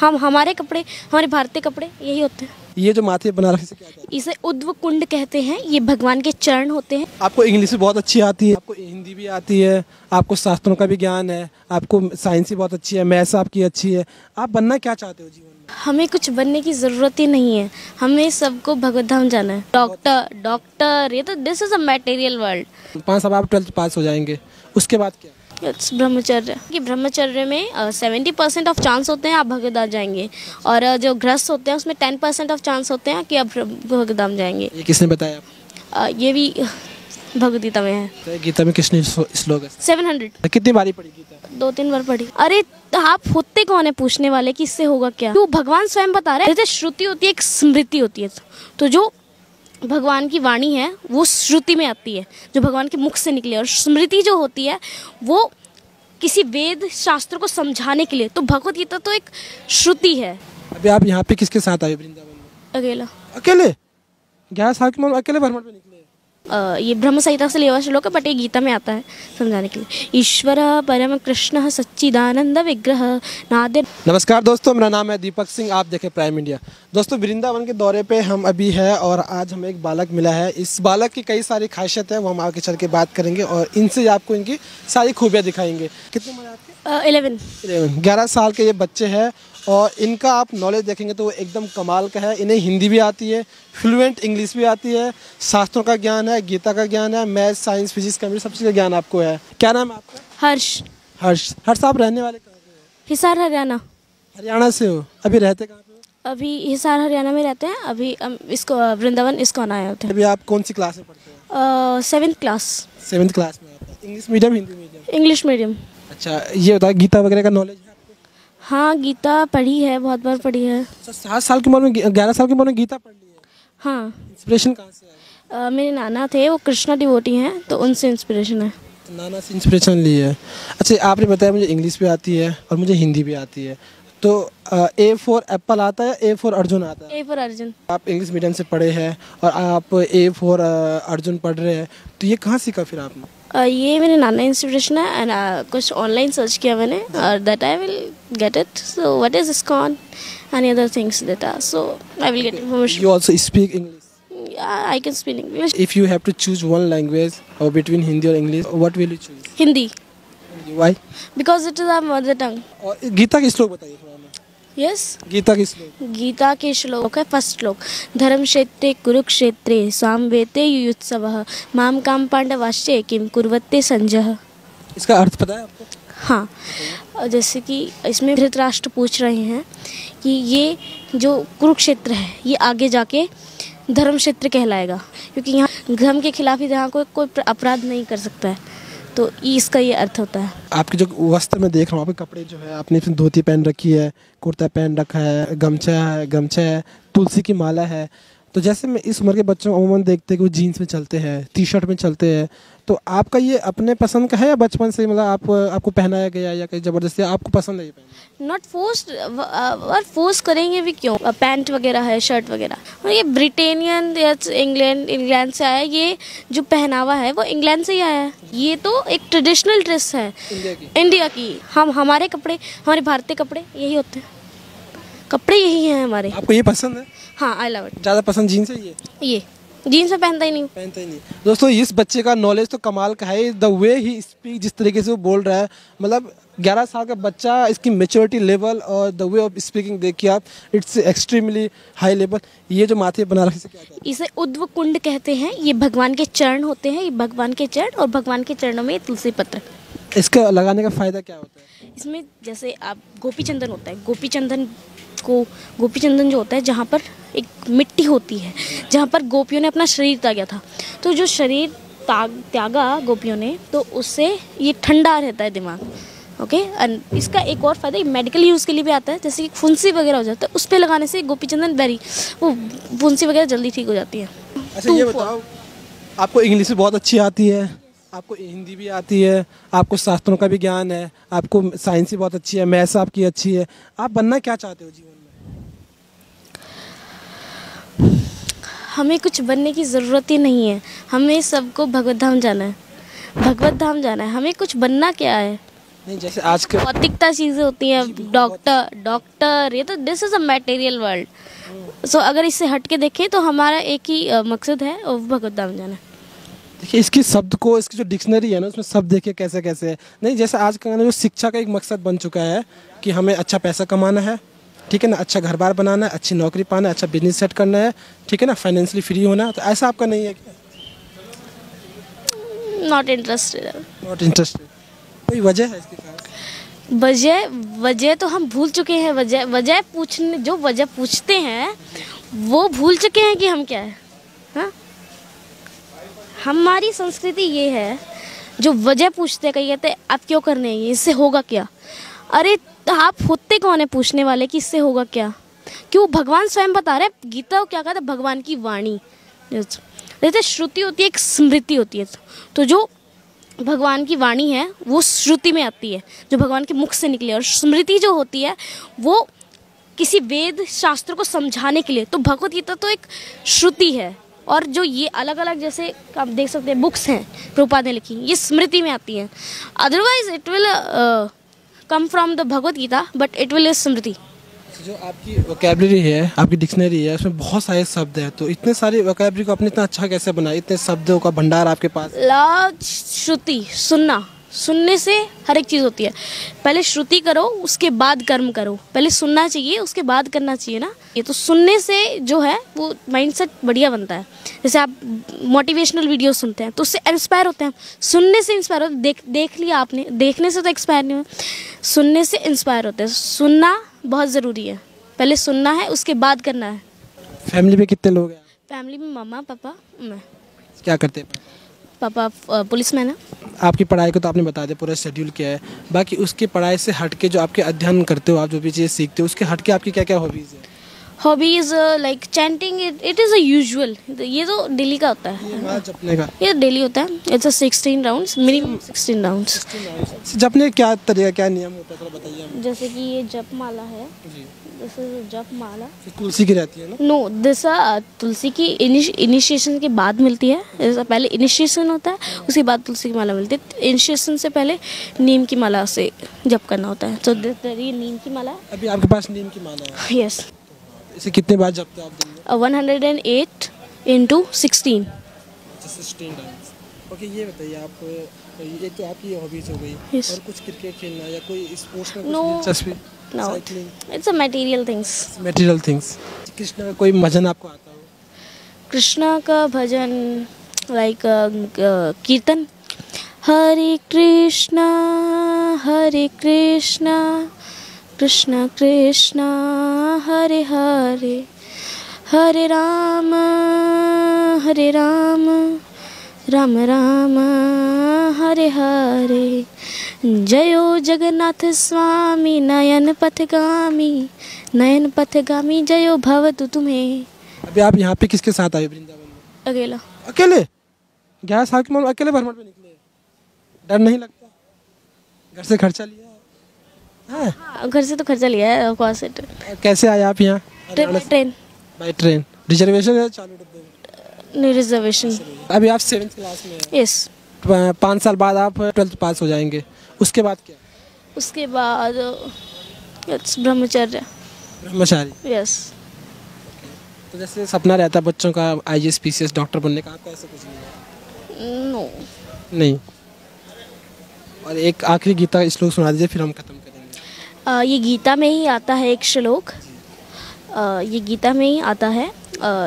हम हमारे कपड़े, हमारे भारतीय कपड़े यही होते हैं। ये जो माथे बना रखे से क्या कहते हैं? इसे उद्व कुंड कहते हैं। ये भगवान के चरण होते हैं। आपको इंग्लिश भी बहुत अच्छी आती है, आपको हिंदी भी आती है, आपको शास्त्रों का भी ज्ञान है, आपको साइंस भी बहुत अच्छी है, मैथ्स आपकी अच्छी है। आप बनना क्या चाहते हो जीवन में? हमें कुछ बनने की ज़रूरत ही नहीं है। हमें सबको भगवत धाम जाना है। डॉक्टर ये तो this is a material world. 5 साल आप 12th पास हो जाएंगे, उसके बाद क्या? इट्स ब्रह्मचर्य। कि ब्रह्मचर्य में 70% ऑफ चांस होते हैं आप भगवत धाम जाएंगे, और जो गृहस्थ होते हैं उसमें 10% ऑफ चांस होते हैं कि आप भगवत धाम जाएंगे। ये किसने बताया आपको? ये भी भगवद गीता में है। तो गीता में किसने श्लोक है? 700। कितनी बारी पढ़ी गीता? 2-3 बार पढ़ी। अरे आप होते कौन है पूछने वाले कि इससे होगा क्या? तो भगवान स्वयं बता रहे हैं। जैसे श्रुति होती है, एक स्मृति होती है, तो जो भगवान की वाणी है वो श्रुति में आती है, जो भगवान के मुख से निकले, और स्मृति जो होती है वो किसी वेद शास्त्र को समझाने के लिए। तो भगवत गीता तो एक श्रुति है। अभी आप यहाँ पे किसके साथ आए वृंदावन में? अकेला। अकेले? 11 साल की उम्र अकेले भ्रमण पे निकले? ये ब्रह्म संहिता से लिया हुआ श्लोक है, बट ये गीता में आता है समझाने के लिए। ईश्वर परम कृष्ण सच्चिदानंद विग्रह नादे। नमस्कार दोस्तों, मेरा नाम है दीपक सिंह, आप देखें प्राइम इंडिया। दोस्तों, वृंदावन के दौरे पे हम अभी है और आज हमें एक बालक मिला है। इस बालक की कई सारी खासियत है, वो हम आगे चल के बात करेंगे और इनसे आपको इनकी सारी खूबियाँ दिखाएंगे। कितनी उम्र है आपकी? 11। 11 साल के ये बच्चे हैं और इनका आप नॉलेज देखेंगे तो वो एकदम कमाल का है। इन्हें हिंदी भी आती है, फ्लुएंट इंग्लिश भी आती है, शास्त्रों का ज्ञान है, गीता का ज्ञान है, मैथ, साइंस, फिजिक्स, केमिस्ट्री, सब चीज़ का ज्ञान आपको है। क्या नाम है आपका? हर्ष। आप रहने वाले कहाँ के हो? हिसार हरियाणा। हरियाणा से हो? अभी रहते कहाँ पे हो? अभी हिसार हरियाणा में रहते हैं। अभी इसको वृंदावन इस्कॉन आए होते हैं। अभी आप कौन सी क्लास में पढ़ते हो? 7th class. 7th क्लास में आता है। English medium, Hindi medium? English medium. अच्छा, ये बताओ गीता वगैरह का नॉलेज है आपको? हाँ, गीता पढ़ी है, बहुत बार पढ़ी है। 7 साल की उम्र में 11 साल की उम्र में गीता पढ़ ली है? हाँ। इंस्पिरेशन कहाँ से आया? मेरे नाना थे, वो कृष्णा डिवोटी हैं, तो उनसे इंस्पिरेशन है। तो नाना से इंस्पिरेशन ली है। अच्छा, आपने बताया मुझे इंग्लिश भी आती है और मुझे हिंदी भी आती है, तो A फॉर एप्पल आता है, A फॉर अर्जुन आता है? A for Arjun. आप इंग्लिश मीडियम से पढ़े हैं और आप A फॉर अर्जुन पढ़ रहे हैं, तो ये कहाँ सीखा फिर आपने? ये मेरे नाना इंस्पिरेशन है, एंड कुछ ऑनलाइन सर्च किया मैंने, और that I will get it. So what is ISKCON and other things that are, so I will get information. You also speak English? Yeah, I can speak English. If you have to choose one language or between Hindi or English, what will you choose? Hindi, Why? because it is our mother tongue. और गीता के श्लोक बताइए थोड़ा हमें। Yes. Gita के श्लोक? गीता के श्लोक है फर्स्ट श्लोक, धर्मक्षेत्रे कुरुक्षेत्रे सामवेते युयुत्सवः माम काम पांडवाश्चे किम कुर्वते संजय। इसका अर्थ पता है आपको? हाँ, जैसे कि इसमें धृतराष्ट्र पूछ रहे हैं कि ये जो कुरुक्षेत्र है ये आगे जाके धर्म क्षेत्र कहलाएगा, क्योंकि यहाँ धर्म के खिलाफ ही यहाँ कोई अपराध नहीं कर सकता है, तो इसका ये अर्थ होता है। आपके जो वस्त्र में देख रहा हूँ, आपके कपड़े जो है, आपने इसमें धोती पहन रखी है, कुर्ता पहन रखा है, गमछा है, तुलसी की माला है। तो जैसे मैं इस उम्र के बच्चों को अमूमन देखते हैं कि वो जीन्स में चलते हैं, टी शर्ट में चलते हैं, तो आपका ये अपने पसंद का है या बचपन से मतलब आपको पहनाया गया या कहीं ज़बरदस्ती आपको पसंद है ये पहनना? नॉट फोर्स्ड, और फोर्स करेंगे भी क्यों? पैंट वगैरह है, शर्ट वगैरह, और ये ब्रिटेनियन या इंग्लैंड से आया है। ये जो पहनावा है वो इंग्लैंड से ही आया है। ये तो एक ट्रेडिशनल ड्रेस है इंडिया की। हम हमारे कपड़े, हमारे भारतीय कपड़े यही होते हैं, कपड़े यही हैं हमारे। आपको ये पसंद है? हाँ, आई लव इट। ज़्यादा पसंद जीन्स है ये जीन्स में पहनता ही नहीं। दोस्तों, इस बच्चे का नॉलेज तो कमाल का है। द वे ही स्पीक, जिस तरीके से वो बोल रहा है, मतलब 11 साल का बच्चा, इसकी मेच्योरिटी लेवल और द वे ऑफ स्पीकिंग देखिए आप, इट्स एक्सट्रीमली हाई लेवल। ये जो माथे बना रखे से क्या कहते हैं? इसे उद्व कुंड कहते हैं। ये भगवान के चरण होते हैं, ये भगवान के चरण, और भगवान के चरणों में तुलसी पत्र। इसका लगाने का फ़ायदा क्या होता है? इसमें जैसे आप गोपी चंदन होता है, गोपी चंदन जो होता है, जहाँ पर एक मिट्टी होती है, जहाँ पर गोपियों ने अपना शरीर त्यागा था, तो जो शरीर त्यागा गोपियों ने, तो उससे ये ठंडा रहता है दिमाग। ओके, एंड इसका एक और फायदा, मेडिकल यूज़ के लिए भी आता है। जैसे कि फुंसी वगैरह हो जाता है, उस पर लगाने से गोपी चंदन वो फुंसी वगैरह जल्दी ठीक हो जाती है। अच्छा, ये बताओ, आपको इंग्लिश भी बहुत अच्छी आती है, आपको हिंदी भी आती है, आपको शास्त्रों का भी ज्ञान है, आपको साइंस भी बहुत अच्छी है, मैथ्स आपकी अच्छी है। आप बनना क्या चाहते हो जीवन में? हमें कुछ बनने की ज़रूरत ही नहीं है। हमें सबको भगवत धाम जाना है, भगवत धाम जाना है। हमें कुछ बनना क्या है? नहीं जैसे आज के भौतिकता चीज़ें होती हैं, डॉक्टर, ये तो this is a material world. So अगर इससे हट के देखें तो हमारा एक ही मकसद है, और भगवत धाम जाना। देखिए इसकी शब्द को, इसकी जो डिक्शनरी है ना उसमें शब्द देखिए कैसे कैसे है। नहीं जैसे आज का जो शिक्षा का एक मकसद बन चुका है कि हमें अच्छा पैसा कमाना है, ठीक है ना, अच्छा घर बार बनाना है, अच्छी नौकरी पाना है, अच्छा बिजनेस सेट करना है, ठीक है ना, फाइनेंशियली फ्री होना है, तो ऐसा आपका नहीं है क्या? Not interested. Not interested. कोई वजह है इसके पास? वजह तो हम भूल चुके हैं। वजह पूछने, जो वजह पूछते हैं वो भूल चुके हैं कि हम क्या है। हाँ, हमारी संस्कृति ये है, जो वजह पूछते हैं, कहीं कहते हैं आप क्यों करने हैं ये, इससे होगा क्या। अरे तो आप होते कौन है पूछने वाले कि इससे होगा क्या? क्यों भगवान स्वयं बता रहे हैं। गीता को क्या कहता है? भगवान की वाणी। जैसे श्रुति होती है, एक स्मृति होती है। तो जो भगवान की वाणी है वो श्रुति में आती है, जो भगवान के मुख से निकले, और स्मृति जो होती है वो किसी वेद शास्त्र को समझाने के लिए। तो भगवत गीता तो एक श्रुति है, और जो ये अलग अलग जैसे आप देख सकते हैं बुक्स हैं प्रभुपाद ने लिखी, ये स्मृति में आती हैं। Otherwise it will come from the Bhagavad Gita, but it will स्मृति। जो आपकी वोकेबलरी है, आपकी डिक्शनरी है, उसमें बहुत सारे शब्द हैं, तो इतने सारे वोकेबलरी को आपने इतना अच्छा कैसे बनाया? इतने शब्दों का भंडार आपके पास। श्रुति, सुनने से हर एक चीज़ होती है। पहले श्रुति करो, उसके बाद कर्म करो। पहले सुनना चाहिए, उसके बाद करना चाहिए ना। ये तो सुनने से जो है वो माइंडसेट बढ़िया बनता है। जैसे आप मोटिवेशनल वीडियो सुनते हैं तो उससे इंस्पायर होते हैं, सुनने से इंस्पायर होते हैं। देख लिया आपने, देखने से तो एक्सपायर नहीं हुआ, सुनने से इंस्पायर होते हैं। सुनना बहुत ज़रूरी है, पहले सुनना है, उसके बाद करना है। फैमिली में कितने लोग हैं? फैमिली में मम्मा, पापा, मैं। क्या करते हैं? पापा पुलिसमैन है। आपकी पढ़ाई को तो आपने बता दिया, पूरा शेड्यूल क्या है। बाकी उसकी पढ़ाई से हट के जो आपके अध्ययन करते हो, आप जो भी चीज़ सीखते हो, उसके हट के आपकी क्या क्या हॉबीज़ है? Hobbies like chanting, it is a usual. ये तो डेली का होता है, जपने का ये डेली होता है। It's a 16 rounds, minimum 16 rounds. जपने क्या तरीका, क्या नियम होता है, थोड़ा बताइए हमें। जैसे कि ये जप माला है, जी। दिस इज जप माला। तुलसी की रहती है ना? नो, दिस तुलसी की इनिशिएशन के बाद मिलती है। पहले इनिशिएशन होता है, उसके बाद तुलसी की माला मिलती है। इनिशिएशन से पहले नीम की माला से जप करना होता है। तो ये नीम की माला है। अभी आपके पास नीम की माला है? यस। इसे कितने बार जपते हो आप दिन में? 108 into 16। 16 टाइम्स। ओके, ये बताइए आप, एक तो आपकी ये हॉबीज हो गई, Yes. और कुछ क्रिकेट खेलना या कोई स्पोर्ट्स में No. कुछ दिलचस्पी? No, cycling, it's a material things। Material things. Krishna का कोई भजन आपको आता हो? कृष्णा का भजन लाइक कीर्तन। हरे कृष्णा कृष्ण कृष्णा हरे हरे, हरे राम राम राम हरे हरे। जयो जगन्नाथ स्वामी नयन पथगामी जयो भवतु तुम्हें। अभी आप यहाँ पे किसके साथ आए वृंदावन में? अकेला। अकेले? 11 साल की उम्र में अकेले भ्रमण पे निकले? डर नहीं लगता? घर से खर्चा लिया है? हाँ, घर से तो खर्चा लिया है। कौन से कैसे आए आप यहाँ? ट्रेन। By train. रिजर्वेशन है चालू डब्बे में? नहीं, रिजर्वेशन। अभी आप 7th क्लास में हैं। यस। 5 साल बाद आप 12th पास हो जाएंगे, उसके बाद क्या? उसके बाद ब्रह्मचर्य। ब्रह्मचारी। यस। तो जैसे सपना रहता है बच्चों का IAS PCS डॉक्टर बनने का, आपका ऐसा कुछ नहीं है? नो। नहीं। और एक आखिरी गीता का श्लोक सुना दीजिए, फिर हम खत्म करेंगे। ये गीता में ही आता है एक श्लोक। ये गीता में ही आता है।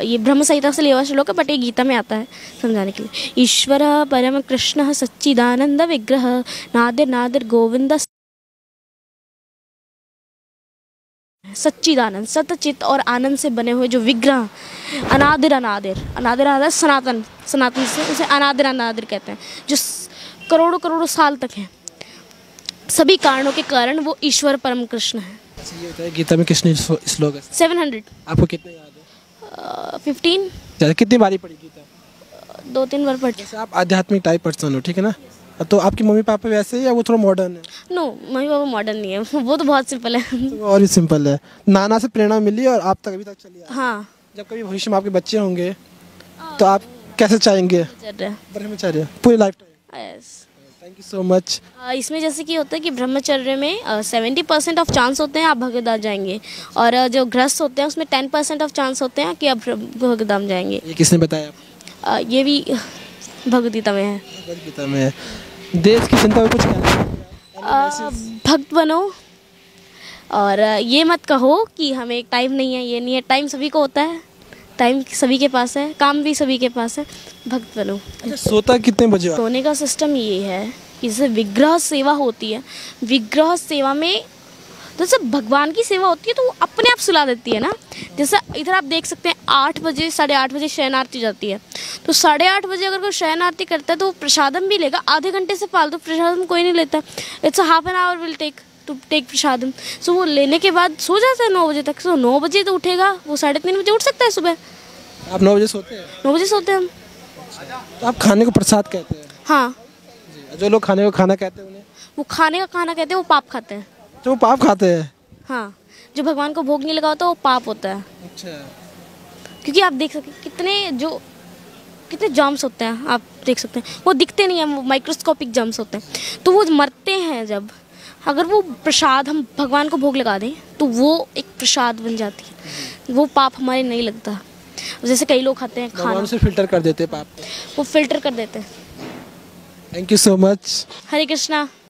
ये ब्रह्म संहिता से लिया हुआ श्लोक है, बट ये गीता में आता है समझाने के लिए। ईश्वर परम कृष्ण सच्चिदानंद विग्रह नादिर गोविंद सच्चिदानंद, सतचित और आनंद से बने हुए जो विग्रह, अनादिर सनातन से उसे अनादिर कहते हैं, जो करोड़ों साल तक है। सभी कारणों के कारण वो ईश्वर परम कृष्ण है। ये होता है गीता में कितने श्लोक है? 700। आपको कितने याद है? 15। कितनी बारी पढ़ी गीता? 2-3 बार पढ़ी। जैसे आप आध्यात्मिक टाइप पर्सन हो, ठीक है ना, तो आपकी मम्मी पापा वैसे ही या वो थोड़ा मॉडर्न है? नो, मम्मी पापा मॉडर्न नहीं है, वो तो बहुत सिंपल है। तो और भी सिंपल है। नाना से प्रेरणा मिली और आप तक अभी तक चली आ रही है। हाँ। जब कभी भविष्य में आपके बच्चे होंगे तो आप कैसे चाहेंगे? चल रहा है। ब्रह्मचर्य पूरी life time? Yes. Thank you so much. इसमें जैसे कि होता है कि ब्रह्मचर्य में 70% ऑफ चांस होते हैं आप भगवद्धाम जाएंगे, और जो गृहस्थ होते हैं उसमें 10% ऑफ चांस होते हैं कि आप भगवद्धाम जाएंगे। ये किसने बताया आपको? ये भी भगवद गीता में है। भगवद गीता में है। देश की जनता को कुछ कहना है? भक्त बनो, और ये मत कहो कि हमें टाइम नहीं है, ये नहीं है। टाइम सभी को होता है, टाइम सभी के पास है, काम भी सभी के पास है। भक्त बनो। अच्छा, सोता कितने बजे हो आप? सोने का सिस्टम ये है कि जैसे विग्रह सेवा होती है, विग्रह सेवा में जैसे भगवान की सेवा होती है तो वो अपने आप सुला देती है ना। जैसे इधर आप देख सकते हैं 8 बजे 8:30 बजे शयन आरती जाती है, तो 8:30 बजे अगर कोई शयन आरती करता है तो वो प्रसादम भी लेगा। आधे घंटे से फालतू प्रसादम कोई नहीं लेता। It's half an hour will take to take प्रसादम। सो वो लेने के बाद सो जाता है 9 बजे तक। सो 9 बजे तो उठेगा, वो 3:30 बजे उठ सकता है सुबह। आप 9 बजे सोते हैं? 9 बजे सोते हैं हम। तो आप खाने को प्रसाद कहते हैं? हाँ, जो लोग खाने को खाना कहते हैं उन्हें? वो खाने का खाना कहते हैं, वो पाप खाते हैं। तो वो पाप खाते हैं? हाँ, जो भगवान को भोग नहीं लगा होता वो पाप होता है। अच्छा। क्योंकि आप देख सकते हैं कितने जर्म्स होते हैं, आप देख सकते हैं। वो दिखते नहीं हैं, वो माइक्रोस्कोपिक जर्म्स होते हैं। तो वो मरते हैं जब, अगर वो प्रसाद हम भगवान को भोग लगा दें तो वो एक प्रसाद बन जाती है, वो पाप हमारे नहीं लगता। जैसे कई लोग खाते हैं खाना, भगवान से फिल्टर कर देते हैं पाप को। वो फिल्टर कर देते हैं। Thank you so much. Hare Krishna.